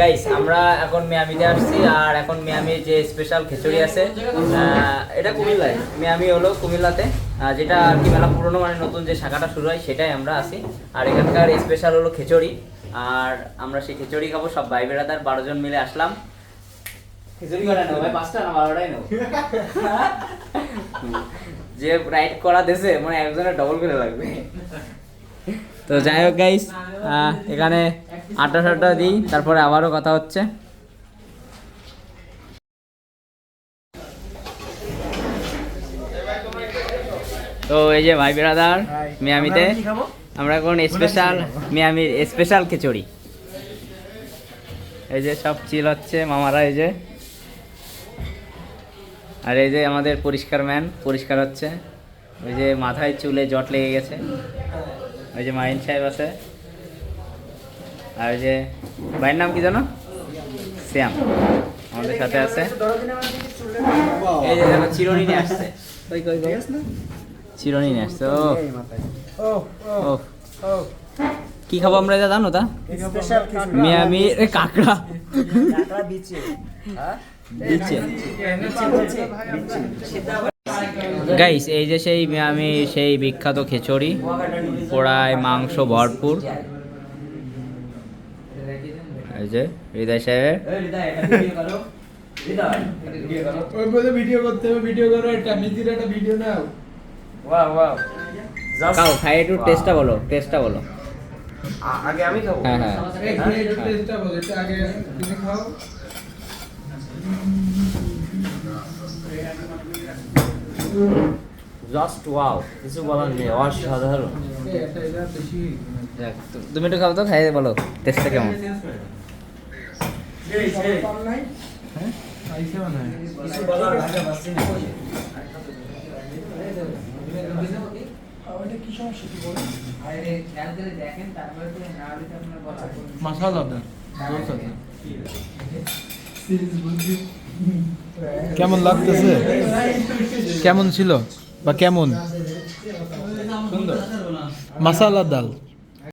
Guys আমরা এখন মিয়ামিতে আসছি আর এখন মিয়ামির যে স্পেশাল খিচুড়ি আছে এটা কুমিল্লায়, মিয়ামি হলো কুমিল্লাতে, যেটা আর কি মেলা পুরনো মানে নতুন যে শাখাটা শুরু হয় সেটাই আমরা আছি। আর এখানকার স্পেশাল হলো খিচুড়ি, আর আমরা সেই খিচুড়ি খাবো। সব ভাই বেড়াদার 12 জন মিলে আসলাম। খিচুড়ি করা নেবো ভাই, 5টা না 12টাই নেবো। যে রাইড করা দেশে মানে একজনের ডবল করে লাগবে। তো যাই হোক গাইস, এখানে আটা দিই, তারপরে আবারও কথা হচ্ছে। তো এই যে ভাই বেড়াদার মিয়ামিতে, আমরা এখন স্পেশাল মিয়ামির স্পেশাল খিচুড়ি। এই যে সব চিল হচ্ছে মামারা, এই যে, আর এই যে আমাদের পরিষ্কার ম্যান পরিষ্কার হচ্ছে। ওই যে মাথায় চুলে জট লেগে গেছে, ওই যে মাইন সাহেব আছে, আর ওই যে ভাইয়ের নাম কি জানো, শ্যাম আমাদের সাথে আছে। এই যে দেখো চিরুনি নিয়ে আসছে, চিরুনি নিয়ে আসছে। ও কি খাবো আমরা এটা জানো তা? মিয়ামি কাঁকড়া গাইস, এই যে সেই মিয়ামি সেই বিখ্যাত খিচুড়ি, পোড়ায় মাংস ভরপুর। এই যে হৃদয় সাহেবের ভিডিও করতে হবে, ভিডিও করো, একটা মিজির একটা ভিডিও নাও। ওয়াও ওয়াও, খাও খাই একটু টেস্টটা বলো, টেস্টটা বলো। আগে আমি খাবো। হ্যাঁ হ্যাঁ, টেস্টটা বলো, এটা আগে তুমি খাও। জাস্ট ওয়াও, কিছু বলার নেই, অসাধারণ। এটা বেশি যাক, তুমি একটু খাও তো, খাই বলো টেস্টটা কেমন। কম নাই, হ্যাঁ আইছে মানে কিছু বলার ভাষা পাচ্ছি না। ওটা কি সমস্যা কি বলেন? আরে খেয়াল করে দেখেন, তারপরে তো না হলে তো আপনার বলা। মশলা দেন, দোষ আছে। কেমন লাগতেছে, কেমন ছিল বা কেমন? সুন্দর। মাসালা ডাল